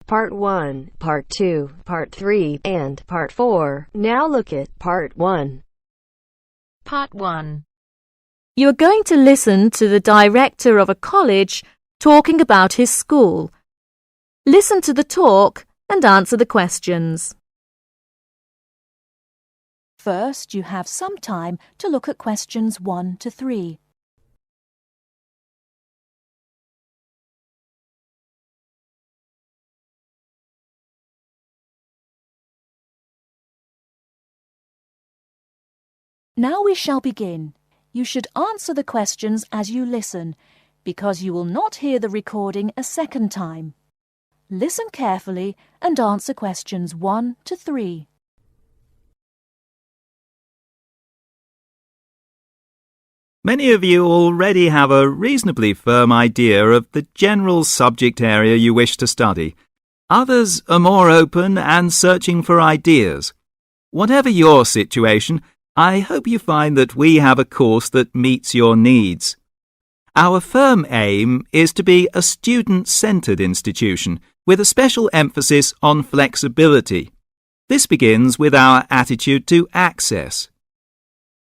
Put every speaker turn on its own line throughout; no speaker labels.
Part 1, Part 2, Part 3, and Part 4. Now look at Part 1.
Part 1.
You are going to listen to the director of a college talking about his school. Listen to the talk and answer the questions.
First, you have some time to look at questions 1 to 3. Now we shall begin. You should answer the questions as you listen, because you will not hear the recording a second time. Listen carefully and answer questions 1 to 3.
Many of you already have a reasonably firm idea of the general subject area you wish to study. Others are more open and searching for ideas. Whatever your situation, I hope you find that we have a course that meets your needs. Our firm aim is to be a student-centred institution with a special emphasis on flexibility. This begins with our attitude to access.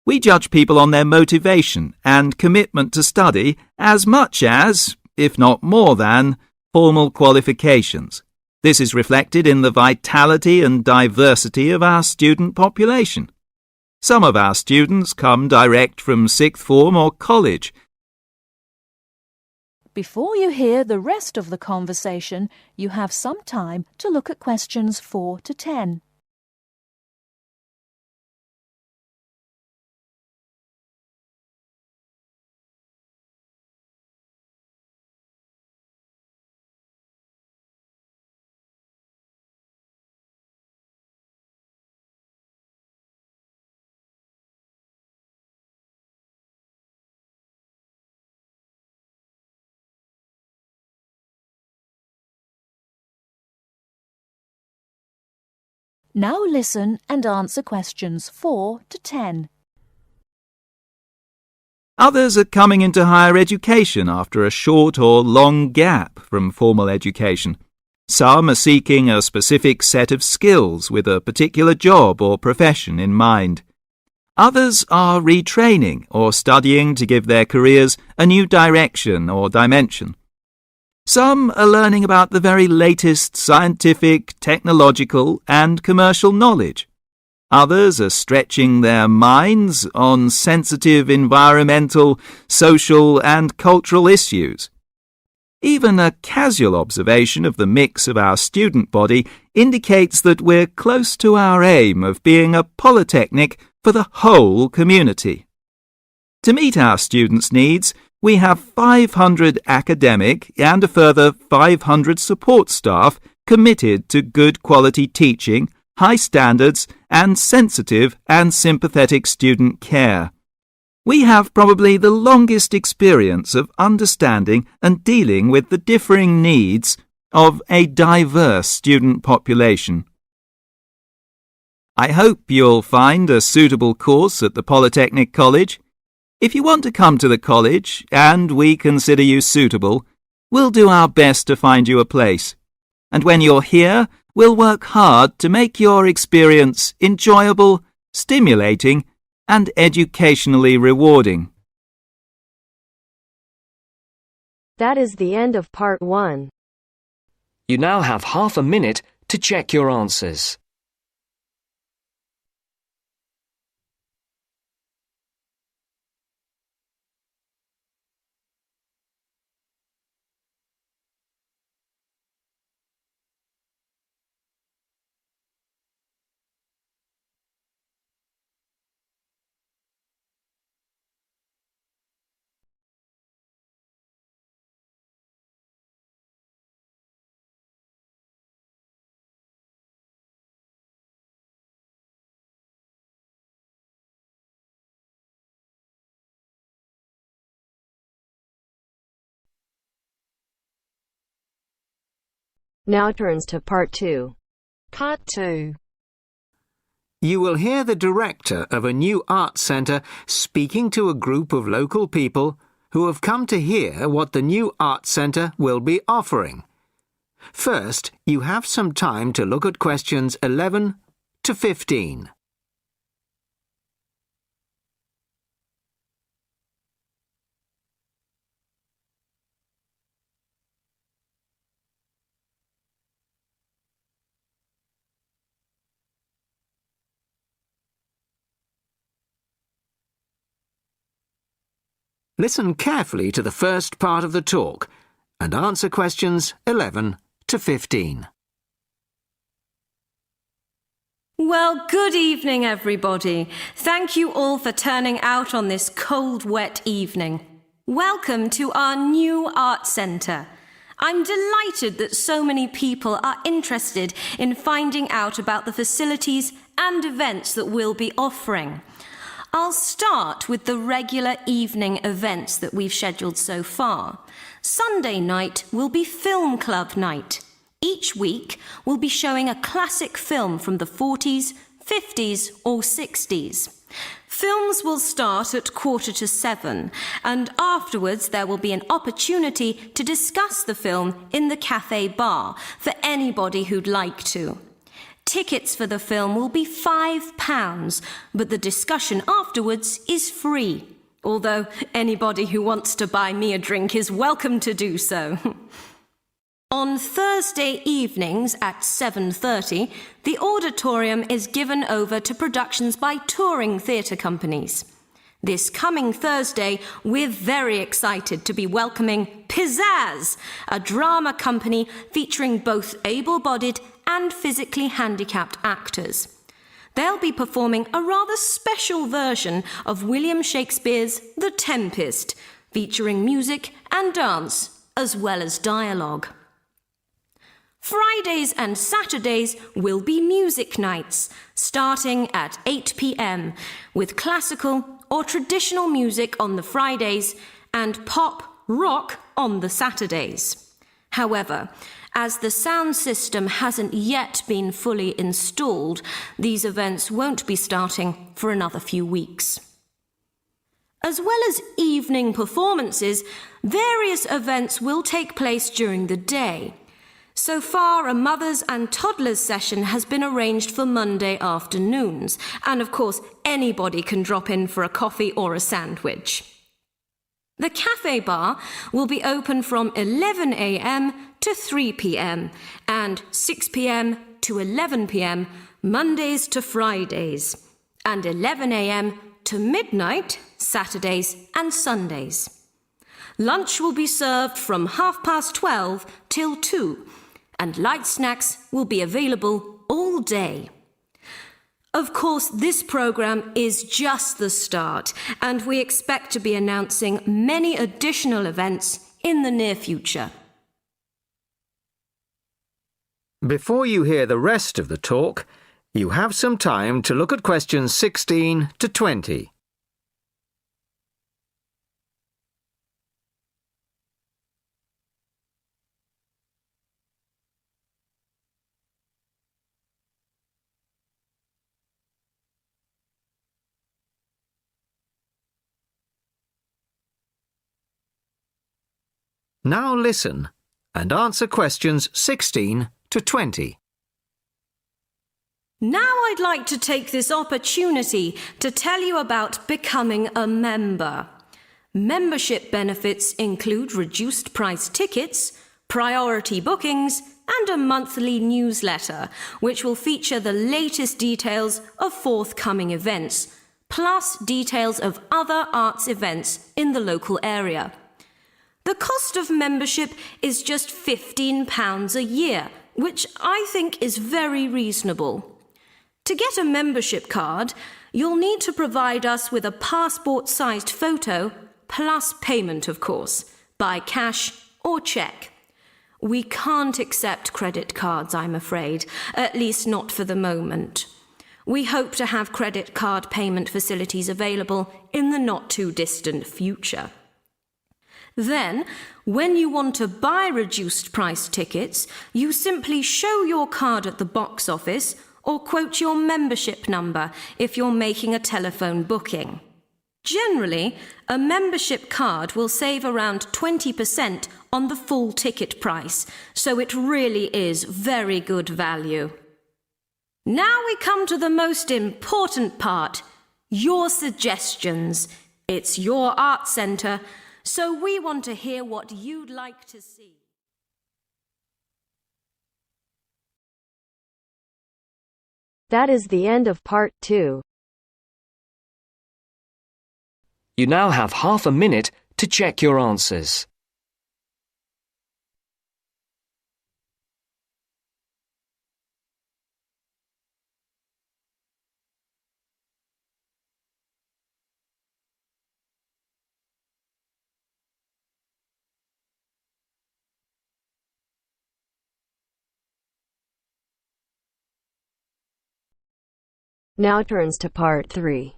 We judge people on their motivation and commitment to study as much as, if not more than, formal qualifications. This is reflected in the vitality and diversity of our student population. Some of our students come direct from sixth form or college.
Before you hear the rest of the conversation, you have some time to look at questions 4 to 10. Now listen and answer questions 4 to 10.
Others are coming into higher education after a short or long gap from formal education. Some are seeking a specific set of skills with a particular job or profession in mind. Others are retraining or studying to give their careers a new direction or dimension. Some are learning about the very latest scientific, technological and commercial knowledge. Others are stretching their minds on sensitive environmental, social and cultural issues. Even a casual observation of the mix of our student body indicates that we're close to our aim of being a polytechnic for the whole community. To meet our students' needs, we have 500 academic and a further 500 support staff committed to good quality teaching, high standards, and sensitive and sympathetic student care. We have probably the longest experience of understanding and dealing with the differing needs of a diverse student population. I hope you'll find a suitable course at the Polytechnic College. If you want to come to the college and we consider you suitable, we'll do our best to find you a place. And when you're here, we'll work hard to make your experience enjoyable, stimulating, and educationally rewarding.
That is the end of Part 1.
You now have half a minute to check your answers.
Now turns to Part 2.
Part 2.
You will hear the director of a new arts centre speaking to a group of local people who have come to hear what the new arts centre will be offering. First, you have some time to look at questions 11 to 15. Listen carefully to the first part of the talk and answer questions 11 to 15.
Well, good evening, everybody. Thank you all for turning out on this cold, wet evening. Welcome to our new art centre. I'm delighted that so many people are interested in finding out about the facilities and events that we'll be offering. I'll start with the regular evening events that we've scheduled so far. Sunday night will be film club night. Each week we'll be showing a classic film from the 40s, 50s or 60s. Films will start at 6:45 and afterwards there will be an opportunity to discuss the film in the cafe bar for anybody who'd like to. Tickets for the film will be £5, but the discussion afterwards is free, although anybody who wants to buy me a drink is welcome to do so. On Thursday evenings at 7:30, the auditorium is given over to productions by touring theatre companies. This coming Thursday, we're very excited to be welcoming Pizzazz, a drama company featuring both able-bodied and physically handicapped actors. They'll be performing a rather special version of William Shakespeare's The Tempest, featuring music and dance, as well as dialogue. Fridays and Saturdays will be music nights, starting at 8 p.m, with classical or traditional music on the Fridays and pop rock on the Saturdays. However, as the sound system hasn't yet been fully installed, these events won't be starting for another few weeks. As well as evening performances, various events will take place during the day. So far, a mothers and toddlers session has been arranged for Monday afternoons, and of course, anybody can drop in for a coffee or a sandwich. The cafe bar will be open from 11 a.m. to 3 p.m. and 6 p.m. to 11 p.m. Mondays to Fridays, and 11 a.m. to midnight Saturdays and Sundays. Lunch will be served from 12:30 till 2, and light snacks will be available all day. Of course, this programme is just the start, and we expect to be announcing many additional events in the near future.
Before you hear the rest of the talk, you have some time to look at questions 16 to 20. Now listen and answer questions 16 to 20.
Now I'd like to take this opportunity to tell you about becoming a member. Membership benefits include reduced price tickets, priority bookings, and a monthly newsletter, which will feature the latest details of forthcoming events, plus details of other arts events in the local area. The cost of membership is just £15 a year, which I think is very reasonable. To get a membership card, you'll need to provide us with a passport-sized photo, plus payment, of course, by cash or cheque. We can't accept credit cards, I'm afraid, at least not for the moment. We hope to have credit card payment facilities available in the not-too-distant future. Then, when you want to buy reduced price tickets, you simply show your card at the box office or quote your membership number if you're making a telephone booking. Generally, a membership card will save around 20% on the full ticket price, so it really is very good value. Now we come to the most important part, your suggestions. It's your art centre, so we want to hear what you'd like to see.
That is the end of part 2.
You now have half a minute to check your answers.
Now turns to part 3.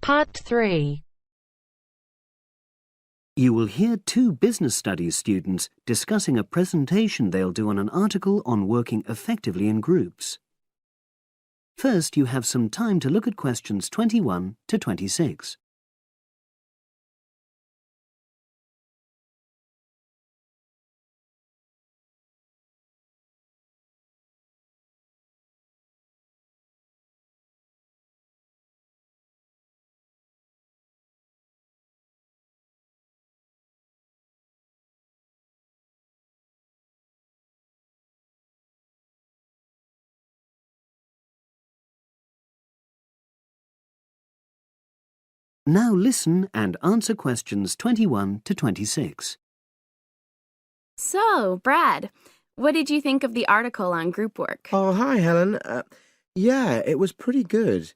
Part 3.
You will hear 2 business studies students discussing a presentation they'll do on an article on working effectively in groups. First, you have some time to look at questions 21 to 26. Now listen and answer questions 21 to 26.
So, Brad, what did you think of the article on group work?
Oh, hi, Helen. Yeah, it was pretty good,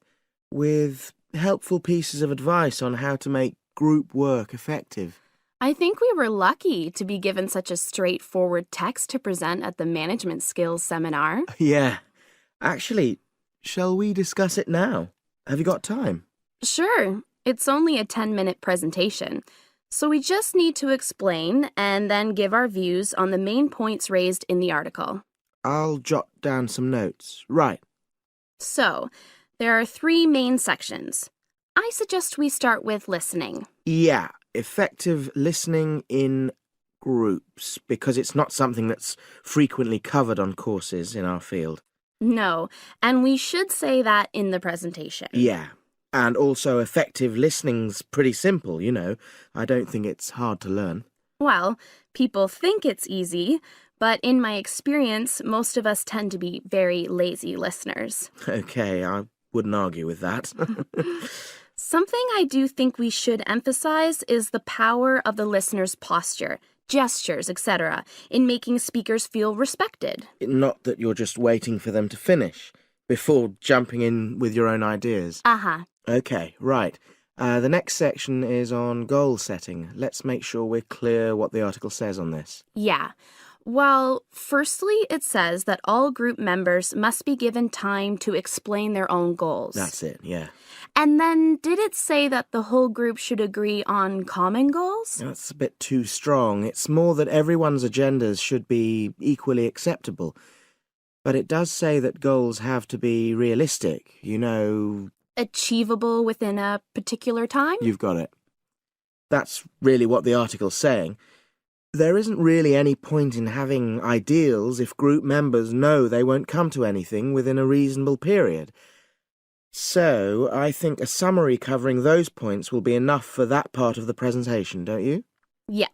with helpful pieces of advice on how to make group work effective.
I think we were lucky to be given such a straightforward text to present at the management skills seminar.
Yeah. Actually, shall we discuss it now? Have you got time?
Sure. It's only a 10-minute presentation, so we just need to explain and then give our views on the main points raised in the article.
I'll jot down some notes. Right.
So, there are 3 main sections. I suggest we start with listening.
Yeah, effective listening in groups, because it's not something that's frequently covered on courses in our field.
No, and we should say that in the presentation.
Yeah. And also effective listening's pretty simple, you know. I don't think it's hard to learn.
Well, people think it's easy, but in my experience, most of us tend to be very lazy listeners.
Okay, I wouldn't argue with that.
Something I do think we should emphasize is the power of the listener's posture, gestures, etc., in making speakers feel respected.
Not that you're just waiting for them to finish before jumping in with your own ideas.
Uh-huh.
Okay, right. The next section is on goal setting. Let's make sure we're clear what the article says on this.
Yeah. Well, firstly, it says that all group members must be given time to explain their own goals.
That's it, yeah.
And then did it say that the whole group should agree on common goals?
That's a bit too strong. It's more that everyone's agendas should be equally acceptable. But it does say that goals have to be realistic, you know.
Achievable within a particular time?
You've got it. That's really what the article's saying. There isn't really any point in having ideals if group members know they won't come to anything within a reasonable period. So, I think a summary covering those points will be enough for that part of the presentation, don't you?
Yeah.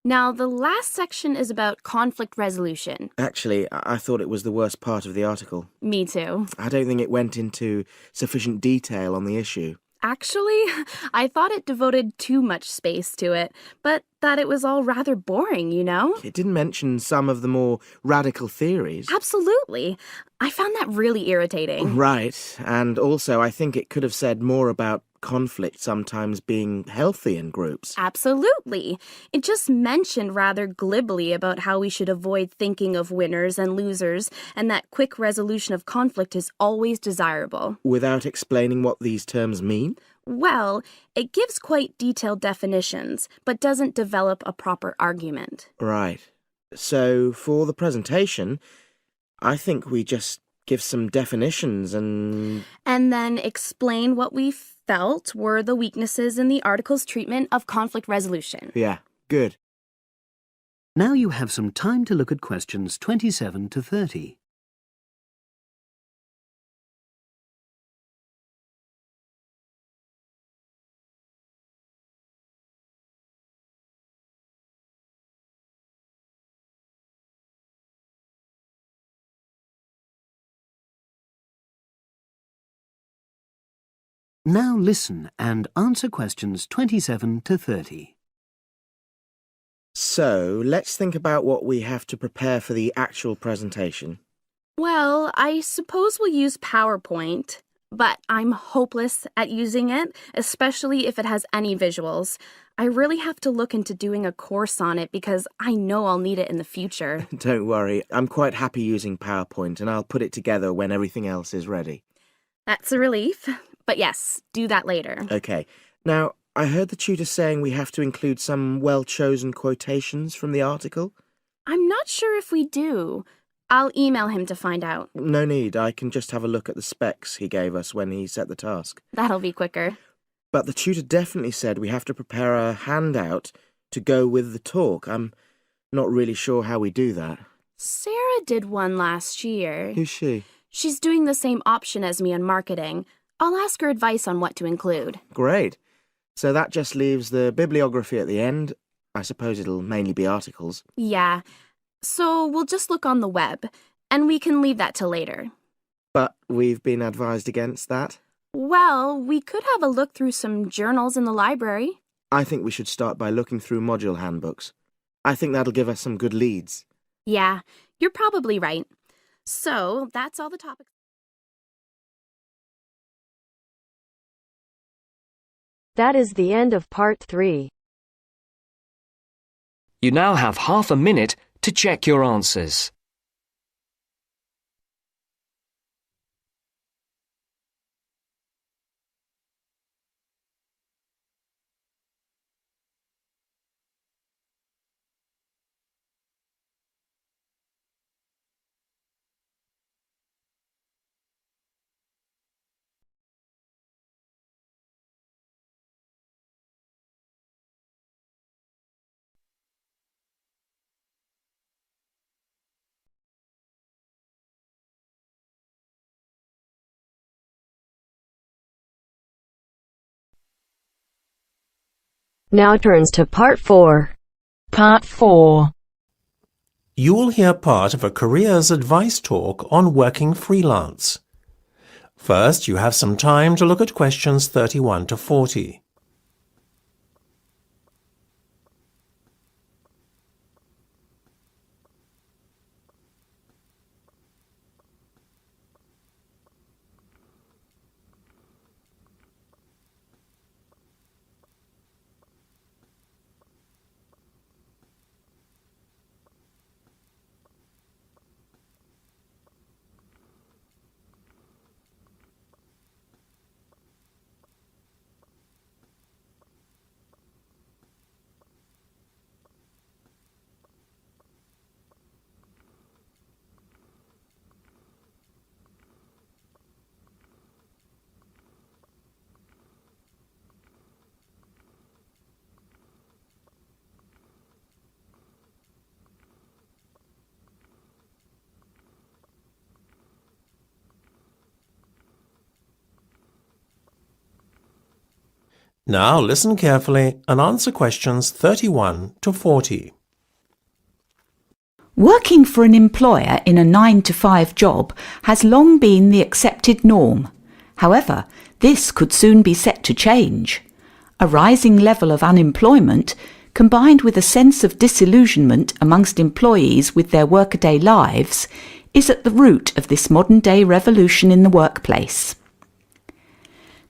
Now, the last section is about conflict resolution.
Actually, I thought it was the worst part of the article.
Me too.
I don't think it went into sufficient detail on the issue.
Actually, I thought it devoted too much space to it, but that it was all rather boring, you know?
It didn't mention some of the more radical theories.
Absolutely. I found that really irritating.
Right, and also I think it could have said more about conflict sometimes being healthy in groups.
Absolutely. It just mentioned rather glibly about how we should avoid thinking of winners and losers and that quick resolution of conflict is always desirable.
Without explaining what these terms mean?
Well, it gives quite detailed definitions, but doesn't develop a proper argument.
Right. So, for the presentation, I think we just give some definitions and...
And then explain what we felt were the weaknesses in the article's treatment of conflict resolution.
Yeah, good.
Now you have some time to look at questions 27 to 30. Now listen and answer questions 27 to 30.
So, let's think about what we have to prepare for the actual presentation.
Well, I suppose we'll use PowerPoint, but I'm hopeless at using it, especially if it has any visuals. I really have to look into doing a course on it because I know I'll need it in the future.
Don't worry, I'm quite happy using PowerPoint and I'll put it together when everything else is ready.
That's a relief. But yes, do that later.
Okay. Now, I heard the tutor saying we have to include some well-chosen quotations from the article.
I'm not sure if we do. I'll email him to find out.
No need, I can just have a look at the specs he gave us when he set the task.
That'll be quicker.
But the tutor definitely said we have to prepare a handout to go with the talk. I'm not really sure how we do that.
Sarah did one last year.
Who's she?
She's doing the same option as me in marketing. I'll ask her advice on what to include.
Great. So that just leaves the bibliography at the end. I suppose it'll mainly be articles.
Yeah. So we'll just look on the web, and we can leave that till later.
But we've been advised against that.
Well, we could have a look through some journals in the library.
I think we should start by looking through module handbooks. I think that'll give us some good leads.
Yeah, you're probably right. So that's all the topics.
That is the end of part 3.
You now have half a minute to check your answers.
Now turns to part 4.
Part 4.
You will hear part of a careers advice talk on working freelance. First, you have some time to look at questions 31 to 40. Now listen carefully and answer questions 31 to 40.
Working for an employer in a 9-to-5 job has long been the accepted norm. However, this could soon be set to change. A rising level of unemployment, combined with a sense of disillusionment amongst employees with their workaday lives, is at the root of this modern-day revolution in the workplace.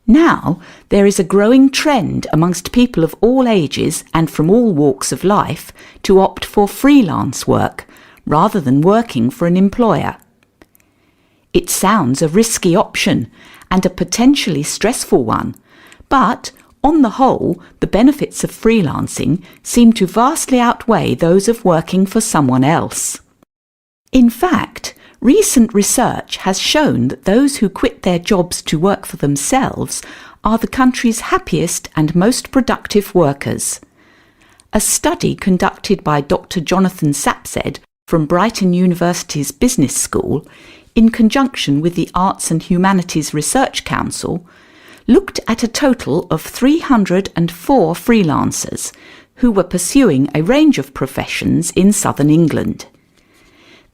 Now, there is a growing trend amongst people of all ages and from all walks of life to opt for freelance work rather than working for an employer. It sounds a risky option and a potentially stressful one, but on the whole, the benefits of freelancing seem to vastly outweigh those of working for someone else. In fact, Recent research has shown that those who quit their jobs to work for themselves are the country's happiest and most productive workers. A study conducted by Dr. Jonathan Sapsed from Brighton University's Business School, in conjunction with the Arts and Humanities Research Council, looked at a total of 304 freelancers who were pursuing a range of professions in southern England.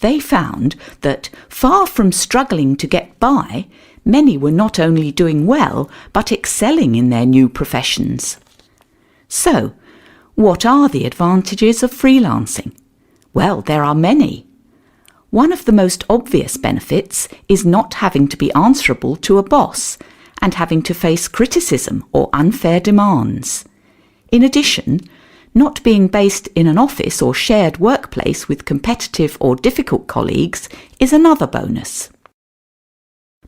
They found that, far from struggling to get by, many were not only doing well, but excelling in their new professions. So, what are the advantages of freelancing? Well, there are many. One of the most obvious benefits is not having to be answerable to a boss and having to face criticism or unfair demands. In addition, not being based in an office or shared workplace with competitive or difficult colleagues is another bonus.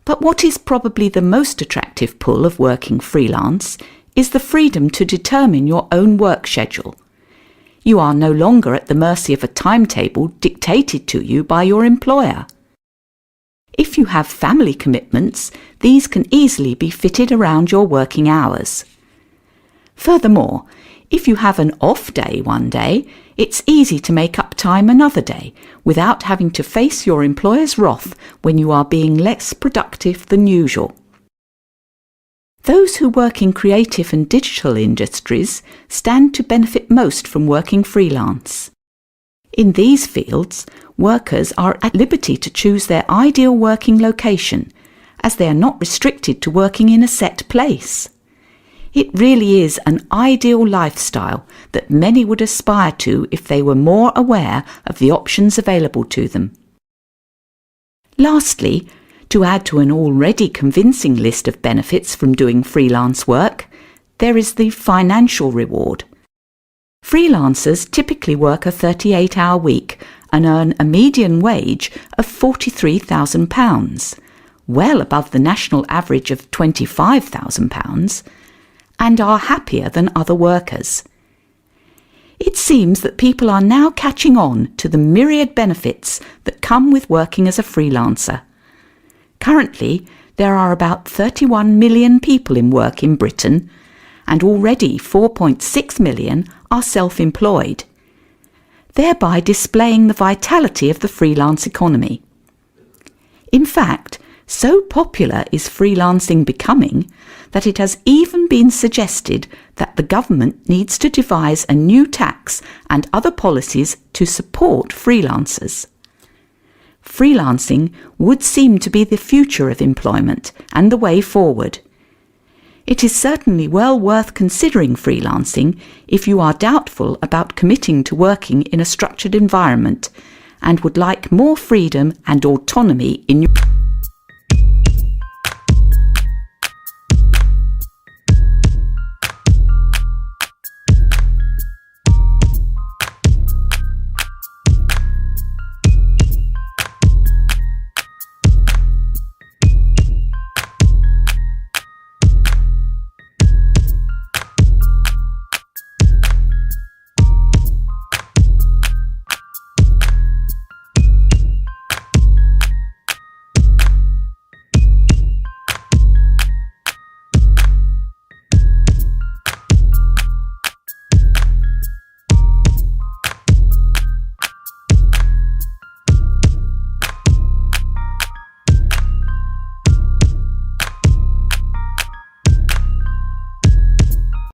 But what is probably the most attractive pull of working freelance is the freedom to determine your own work schedule. You are no longer at the mercy of a timetable dictated to you by your employer. If you have family commitments, these can easily be fitted around your working hours. Furthermore, if you have an off day one day, it's easy to make up time another day without having to face your employer's wrath when you are being less productive than usual. Those who work in creative and digital industries stand to benefit most from working freelance. In these fields, workers are at liberty to choose their ideal working location, as they are not restricted to working in a set place. It really is an ideal lifestyle that many would aspire to if they were more aware of the options available to them. Lastly, to add to an already convincing list of benefits from doing freelance work, there is the financial reward. Freelancers typically work a 38-hour week and earn a median wage of £43,000, well above the national average of £25,000, and are happier than other workers. It seems that people are now catching on to the myriad benefits that come with working as a freelancer. Currently, there are about 31 million people in work in Britain, and already 4.6 million are self-employed, thereby displaying the vitality of the freelance economy. In fact, so popular is freelancing becoming that it has even been suggested that the government needs to devise a new tax and other policies to support freelancers. Freelancing would seem to be the future of employment and the way forward. It is certainly well worth considering freelancing if you are doubtful about committing to working in a structured environment and would like more freedom and autonomy in your